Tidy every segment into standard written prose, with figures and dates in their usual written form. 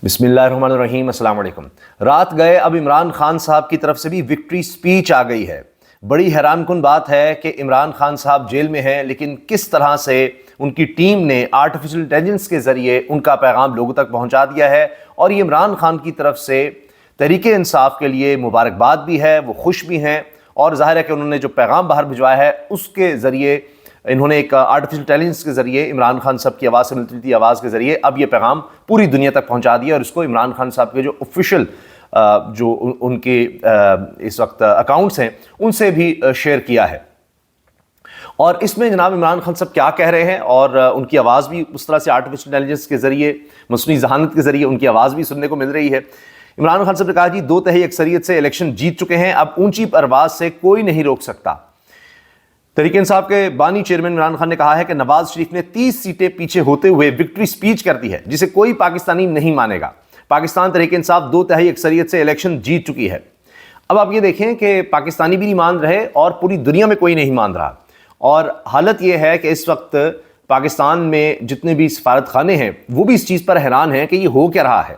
بسم اللہ الرحمن الرحیم، السلام علیکم۔ رات گئے، اب عمران خان صاحب کی طرف سے بھی وکٹری سپیچ آ گئی ہے۔ بڑی حیران کن بات ہے کہ عمران خان صاحب جیل میں ہیں، لیکن کس طرح سے ان کی ٹیم نے آرٹیفیشل انٹیلیجنس کے ذریعے ان کا پیغام لوگوں تک پہنچا دیا ہے، اور یہ عمران خان کی طرف سے تحریک انصاف کے لیے مبارکباد بھی ہے، وہ خوش بھی ہیں، اور ظاہر ہے کہ انہوں نے جو پیغام باہر بھجوایا ہے اس کے ذریعے انہوں نے ایک آرٹیفیشل انٹیلیجنس کے ذریعے عمران خان صاحب کی آواز سے ملتی تھی آواز کے ذریعے اب یہ پیغام پوری دنیا تک پہنچا دیا، اور اس کو عمران خان صاحب کے جو آفیشیل جو ان کے اس وقت اکاؤنٹس ہیں ان سے بھی شیئر کیا ہے۔ اور اس میں جناب عمران خان صاحب کیا کہہ رہے ہیں، اور ان کی آواز بھی اس طرح سے آرٹیفیشل انٹیلیجنس کے ذریعے مصنوعی ذہانت کے ذریعے ان کی آواز بھی سننے کو مل رہی ہے۔ عمران خان صاحب نے کہا جی 2/3 اکثریت سے الیکشن جیت چکے ہیں، اب اونچی پرواز سے کوئی نہیں روک سکتا۔ تحریک انصاف کے بانی چیئرمین عمران خان نے کہا ہے کہ نواز شریف نے 30 سیٹیں پیچھے ہوتے ہوئے وکٹری سپیچ کر دی ہے، جسے کوئی پاکستانی نہیں مانے گا۔ پاکستان تحریک انصاف 2/3 اکثریت سے الیکشن جیت چکی ہے۔ اب آپ یہ دیکھیں کہ پاکستانی بھی نہیں مان رہے اور پوری دنیا میں کوئی نہیں مان رہا، اور حالت یہ ہے کہ اس وقت پاکستان میں جتنے بھی سفارت خانے ہیں وہ بھی اس چیز پر حیران ہیں کہ یہ ہو کیا رہا ہے۔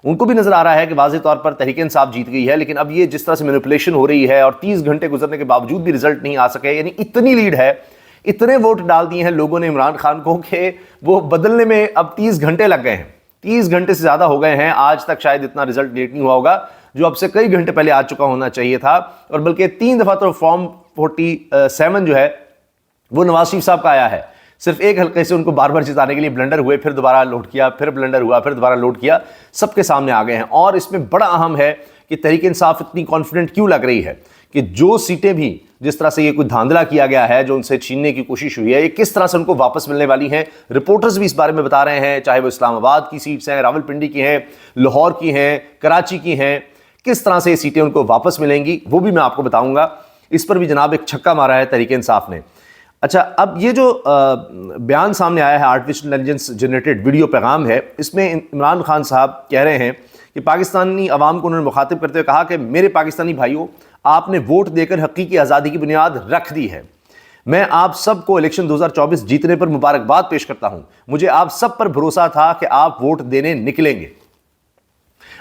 ان کو بھی نظر آ رہا ہے کہ واضح طور پر تحریک انصاف جیت گئی ہے، لیکن اب یہ جس طرح سے مینیپولیشن ہو رہی ہے اور 30 گھنٹے گزرنے کے باوجود بھی رزلٹ نہیں آ سکے، یعنی اتنی لیڈ ہے، اتنے ووٹ ڈال دیے ہیں لوگوں نے عمران خان کو کہ وہ بدلنے میں اب 30 گھنٹے لگ گئے ہیں، 30 گھنٹے سے زیادہ ہو گئے ہیں۔ آج تک شاید اتنا رزلٹ لیٹ نہیں ہوا ہوگا جو اب سے کئی گھنٹے پہلے آ چکا ہونا چاہیے تھا، اور بلکہ 3 دفعہ تو فارم 47 جو ہے وہ نواز شریف صاحب کا آیا ہے۔ صرف ایک حلقے سے ان کو بار بار جتانے کے لیے بلنڈر ہوئے، پھر دوبارہ لوڈ کیا، پھر بلنڈر ہوا، پھر دوبارہ لوڈ کیا، سب کے سامنے آ گئے ہیں۔ اور اس میں بڑا اہم ہے کہ تحریک انصاف اتنی کانفیڈنٹ کیوں لگ رہی ہے کہ جو سیٹیں بھی جس طرح سے یہ کوئی دھاندلا کیا گیا ہے، جو ان سے چھیننے کی کوشش ہوئی ہے، یہ کس طرح سے ان کو واپس ملنے والی ہیں۔ رپورٹرز بھی اس بارے میں بتا رہے ہیں، چاہے وہ اسلام آباد کی سیٹس ہیں، راولپنڈی کی ہیں، لاہور کی ہیں، کراچی کی ہیں، کس طرح سے یہ سیٹیں ان کو واپس ملیں گی وہ بھی میں آپ کو بتاؤں گا۔ اس پر بھی جناب ایک چھکا مارا ہے تحریک انصاف نے۔ اچھا، اب یہ جو بیان سامنے آیا ہے، آرٹیفیشل انٹیلیجنس جنریٹڈ ویڈیو پیغام ہے، اس میں عمران خان صاحب کہہ رہے ہیں کہ پاکستانی عوام کو انہوں نے مخاطب کرتے ہوئے کہا کہ میرے پاکستانی بھائیوں، آپ نے ووٹ دے کر حقیقی آزادی کی بنیاد رکھ دی ہے۔ میں آپ سب کو الیکشن 2024 جیتنے پر مبارکباد پیش کرتا ہوں۔ مجھے آپ سب پر بھروسہ تھا کہ آپ ووٹ دینے نکلیں گے۔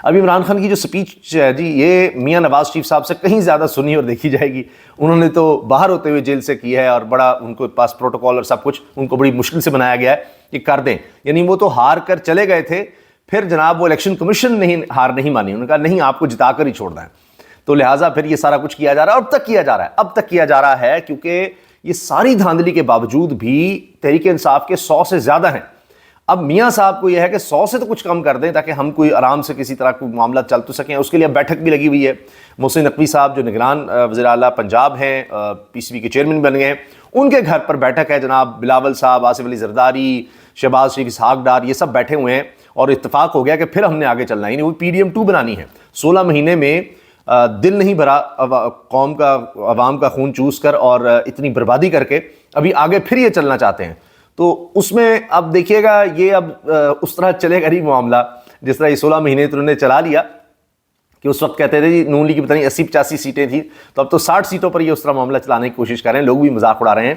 ابھی عمران خان کی جو سپیچ ہے جی، یہ میاں نواز شریف صاحب سے کہیں زیادہ سنی اور دیکھی جائے گی۔ انہوں نے تو باہر ہوتے ہوئے جیل سے کی ہے، اور بڑا ان کو پاس پروٹوکول اور سب کچھ ان کو بڑی مشکل سے بنایا گیا ہے کہ کر دیں، یعنی وہ تو ہار کر چلے گئے تھے، پھر جناب وہ الیکشن کمیشن نے ہار نہیں مانی، انہوں نے کہا نہیں، آپ کو جتا کر ہی چھوڑنا ہے، تو لہٰذا پھر یہ سارا کچھ کیا جا رہا ہے، اب تک کیا جا رہا ہے کیونکہ یہ ساری دھاندلی کے باوجود بھی تحریک انصاف کے 100 سے زیادہ ہیں۔ اب میاں صاحب کو یہ ہے کہ 100 سے تو کچھ کم کر دیں تاکہ ہم کوئی آرام سے کسی طرح کوئی معاملہ چل تو سکیں۔ اس کے لیے بیٹھک بھی لگی ہوئی ہے۔ محسن نقوی صاحب جو نگران وزیر اعلیٰ پنجاب ہیں، پی سی بی کے چیئرمین بن گئے ہیں، ان کے گھر پر بیٹھک ہے۔ جناب بلاول صاحب، آصف علی زرداری، شہباز شریف، اسحاق ڈار، یہ سب بیٹھے ہوئے ہیں، اور اتفاق ہو گیا کہ پھر ہم نے آگے چلنا ہے، یعنی وہ PDM 2 بنانی ہے۔ 16 مہینے میں دل نہیں بھرا قوم کا، عوام کا خون چوس کر اور اتنی بربادی کر کے، ابھی آگے پھر یہ چلنا چاہتے ہیں۔ تو اس میں اب دیکھیے گا، یہ اب اس طرح چلے گا نہیں معاملہ جس طرح یہ 16 مہینے تو انہوں نے چلا لیا، کہ اس وقت کہتے تھے جی نون لیگ کی پتہ نہیں 80-85 سیٹیں تھیں، تو اب تو 60 سیٹوں پر یہ اس طرح معاملہ چلانے کی کوشش کر رہے ہیں، لوگ بھی مذاق اڑا رہے ہیں۔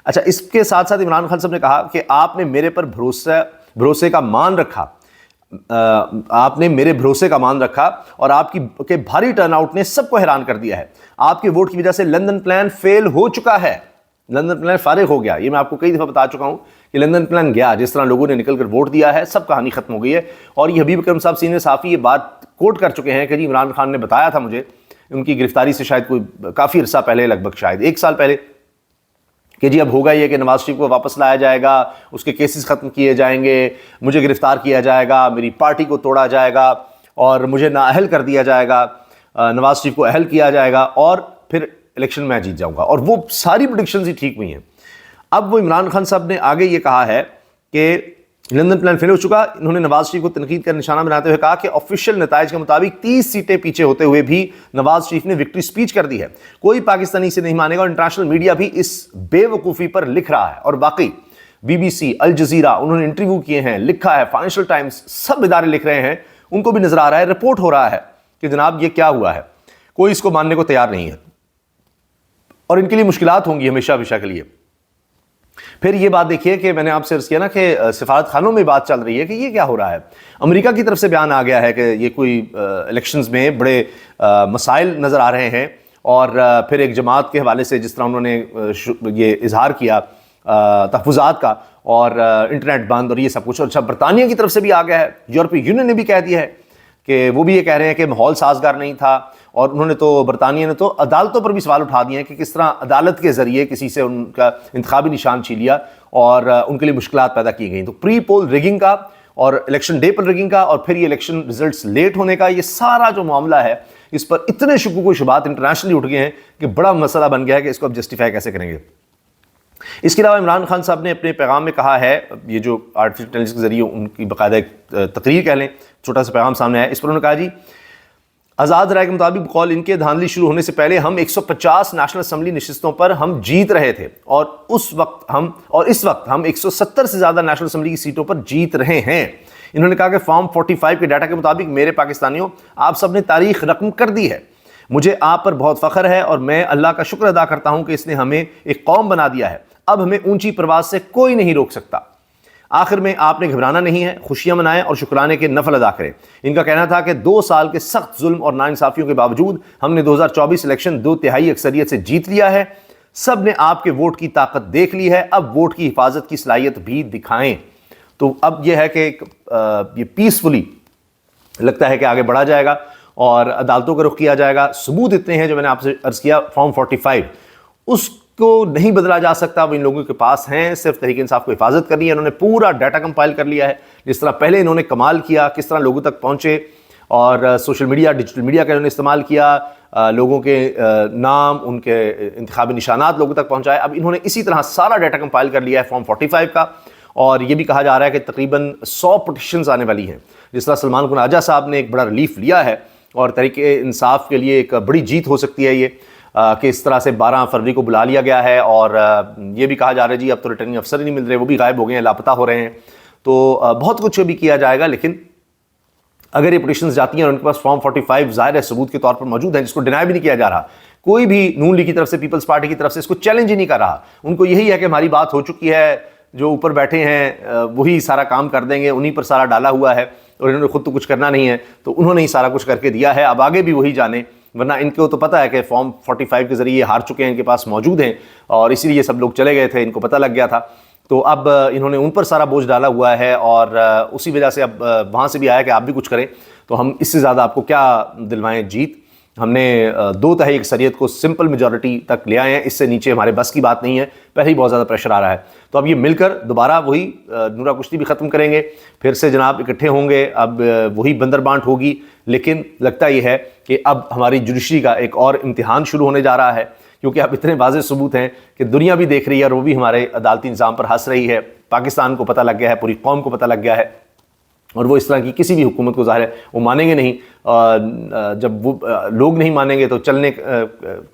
اچھا، اس کے ساتھ ساتھ عمران خان صاحب نے کہا کہ آپ نے میرے پر بھروسے کا مان رکھا، آپ نے میرے بھروسے کا مان رکھا، اور آپ کے بھاری ٹرن آؤٹ نے سب کو حیران کر دیا ہے۔ آپ کے ووٹ کی وجہ سے لندن پلان فیل ہو چکا ہے، لندن پلان فارغ ہو گیا۔ یہ میں آپ کو کئی دفعہ بتا چکا ہوں کہ لندن پلان گیا، جس طرح لوگوں نے نکل کر ووٹ دیا ہے، سب کہانی ختم ہو گئی ہے۔ اور یہ حبیب اکرم صاحب سینئر صحافی یہ بات کوٹ کر چکے ہیں کہ جی عمران خان نے بتایا تھا مجھے ان کی گرفتاری سے شاید کوئی کافی عرصہ پہلے، لگ بھگ شاید 1 سال پہلے، کہ جی اب ہوگا یہ کہ نواز شریف کو واپس لایا جائے گا، اس کے کیسز ختم کیے جائیں گے، مجھے گرفتار کیا جائے گا، میری پارٹی کو توڑا جائے گا، اور مجھے نااہل کر دیا جائے گا، نواز شریف کو اہل کیا جائے گا، اور پھر الیکشن میں جیت جاؤں گا، اور وہ ساری پریڈکشنز ہی ٹھیک ہوئی ہیں۔ اب وہ عمران خان صاحب نے آگے یہ کہا ہے کہ لندن پلان فیل ہو چکا۔ انہوں نے نواز شریف کو تنقید کا نشانہ بناتے ہوئے کہا کہ آفیشیل نتائج کے مطابق 30 سیٹیں پیچھے ہوتے ہوئے بھی نواز شریف نے وکٹری سپیچ کر دی ہے، کوئی پاکستانی اسے نہیں مانے گا، اور انٹرنیشنل میڈیا بھی اس بے وقوفی پر لکھ رہا ہے۔ اور باقی BBC، الجزیرہ، انہوں نے انٹرویو کیے ہیں، لکھا ہے، فائنینشل ٹائمز، سب ادارے لکھ رہے ہیں، ان کو بھی نظر آ رہا ہے، رپورٹ ہو رہا ہے کہ جناب یہ کیا ہوا ہے، کوئی اس کو ماننے کو تیار نہیں ہے، اور ان کے لیے مشکلات ہوں گی ہمیشہ کے لیے۔ پھر یہ بات دیکھیے کہ میں نے آپ سے عرض کیا نا کہ سفارت خانوں میں بات چل رہی ہے کہ یہ کیا ہو رہا ہے. امریکہ کی طرف سے بیان آ گیا ہے کہ یہ کوئی الیکشنز میں بڑے مسائل نظر آ رہے ہیں، اور پھر ایک جماعت کے حوالے سے جس طرح انہوں نے یہ اظہار کیا تحفظات کا، اور انٹرنیٹ بند اور یہ سب کچھ. اور اچھا، برطانیہ کی طرف سے بھی آ گیا ہے، یورپی یونین نے بھی کہہ دیا ہے کہ وہ بھی یہ کہہ رہے ہیں کہ ماحول سازگار نہیں تھا. اور انہوں نے تو، برطانیہ نے تو عدالتوں پر بھی سوال اٹھا دیے ہیں کہ کس طرح عدالت کے ذریعے کسی سے ان کا انتخابی نشان چھین لیا اور ان کے لیے مشکلات پیدا کی گئیں. تو پری پول ریگنگ کا اور الیکشن ڈے پر ریگنگ کا اور پھر یہ الیکشن ریزلٹس لیٹ ہونے کا، یہ سارا جو معاملہ ہے اس پر اتنے شکوک و شبہات انٹرنیشنلی اٹھ گئے ہیں کہ بڑا مسئلہ بن گیا ہے کہ اس کو اب جسٹیفائی کیسے کریں گے. اس کے علاوہ عمران خان صاحب نے اپنے پیغام میں کہا ہے، یہ جو آرٹیفیشل انٹیلیجنس کے ذریعے ان کی باقاعدہ ایک تقریر کہہ لیں، چھوٹا سا پیغام سامنے آیا، اس پر انہوں نے کہا جی آزاد رائے کے مطابق بقول ان کے دھاندلی شروع ہونے سے پہلے ہم 150 نیشنل اسمبلی نشستوں پر ہم جیت رہے تھے، اور اس وقت ہم 170 سے زیادہ نیشنل اسمبلی کی سیٹوں پر جیت رہے ہیں. انہوں نے کہا کہ فارم 45 کے ڈیٹا کے مطابق میرے پاکستانیوں، آپ سب نے تاریخ رقم کر دی ہے. مجھے آپ پر بہت فخر ہے اور میں اللہ کا شکر ادا کرتا ہوں کہ اس نے ہمیں ایک قوم بنا دیا ہے. اب ہمیں اونچی پرواز سے کوئی نہیں روک سکتا. آخر میں آپ نے گھبرانا نہیں ہے، خوشیاں منائیں اور شکرانے کے نفل ادا کریں. ان کا کہنا تھا کہ 2 سال کے سخت ظلم اور ناانصافیوں کے باوجود ہم نے 2024 الیکشن 2/3 اکثریت سے جیت لیا ہے. سب نے آپ کے ووٹ کی طاقت دیکھ لی ہے، اب ووٹ کی حفاظت کی صلاحیت بھی دکھائیں. تو اب یہ ہے کہ یہ پیسفلی لگتا ہے کہ آگے بڑھا جائے گا اور عدالتوں کا رخ کیا جائے گا. ثبوت اتنے ہیں جو میں نے آپ سے عرض کیا، فارم 45 اس کو نہیں بدلا جا سکتا، وہ ان لوگوں کے پاس ہیں. صرف تحریک انصاف کو حفاظت کرنی ہے. انہوں نے پورا ڈیٹا کمپائل کر لیا ہے، جس طرح پہلے انہوں نے کمال کیا، کس طرح لوگوں تک پہنچے، اور سوشل میڈیا، ڈیجیٹل میڈیا کا انہوں نے استعمال کیا، لوگوں کے نام، ان کے انتخابی نشانات لوگوں تک پہنچائے. اب انہوں نے اسی طرح سارا ڈیٹا کمپائل کر لیا ہے فارم 45 کا. اور یہ بھی کہا جا رہا ہے کہ تقریباً 100 پٹیشنز آنے والی ہیں. جس طرح سلمان کناجا صاحب نے ایک بڑا ریلیف لیا ہے، اور تحریک انصاف کے لیے ایک بڑی جیت ہو سکتی ہے یہ کہ اس طرح سے 12 فروری کو بلا لیا گیا ہے. اور یہ بھی کہا جا رہا ہے جی اب تو ریٹرننگ افسر ہی نہیں مل رہے، وہ بھی غائب ہو گئے ہیں، لاپتہ ہو رہے ہیں. تو بہت کچھ بھی کیا جائے گا، لیکن اگر یہ پٹیشنز جاتی ہیں اور ان کے پاس فارم 45 ظاہر ہے ثبوت کے طور پر موجود ہیں، جس کو ڈینائی بھی نہیں کیا جا رہا، کوئی بھی نون لیگ کی طرف سے، پیپلز پارٹی کی طرف سے اس کو چیلنج ہی نہیں کر رہا. ان کو یہی ہے کہ ہماری بات ہو چکی ہے، جو اوپر بیٹھے ہیں وہی سارا کام کر دیں گے، انہی پر سارا ڈالا ہوا ہے، اور انہوں نے خود تو کچھ کرنا نہیں ہے، تو انہوں نے ہی سارا کچھ کر کے دیا ہے. اب آگے بھی وہی جانے، ورنہ ان کو تو پتہ ہے کہ فارم 45 کے ذریعے ہار چکے ہیں، ان کے پاس موجود ہیں، اور اسی لیے سب لوگ چلے گئے تھے، ان کو پتہ لگ گیا تھا. تو اب انہوں نے ان پر سارا بوجھ ڈالا ہوا ہے، اور اسی وجہ سے اب وہاں سے بھی آیا کہ آپ بھی کچھ کریں. تو ہم اس سے زیادہ آپ کو کیا دلوائیں جیت. ہم نے 2/3 اکثریت کو سمپل میجورٹی تک لے آئے ہیں، اس سے نیچے ہمارے بس کی بات نہیں ہے. پہلے ہی بہت زیادہ پریشر آ رہا ہے. تو اب یہ مل کر دوبارہ وہی نورا کشتی بھی ختم کریں گے، پھر سے جناب اکٹھے ہوں گے، اب وہی بندر بانٹ ہوگی. لیکن لگتا یہ ہے کہ اب ہماری جوڈیشری کا ایک اور امتحان شروع ہونے جا رہا ہے، کیونکہ اب اتنے واضح ثبوت ہیں کہ دنیا بھی دیکھ رہی ہے، اور وہ بھی ہمارے عدالتی نظام پر ہنس رہی ہے. پاکستان کو پتہ لگ گیا ہے، پوری قوم کو پتہ لگ گیا ہے، اور وہ اس طرح کی کسی بھی حکومت کو ظاہر ہے وہ مانیں گے نہیں. جب وہ لوگ نہیں مانیں گے تو چلنے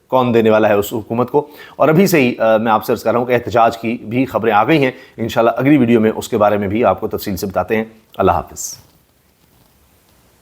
کون دینے والا ہے اس حکومت کو. اور ابھی سے ہی میں آپ سے عرض کر رہا ہوں کہ احتجاج کی بھی خبریں آ گئی ہیں. انشاءاللہ اگلی ویڈیو میں اس کے بارے میں بھی آپ کو تفصیل سے بتاتے ہیں. اللہ حافظ.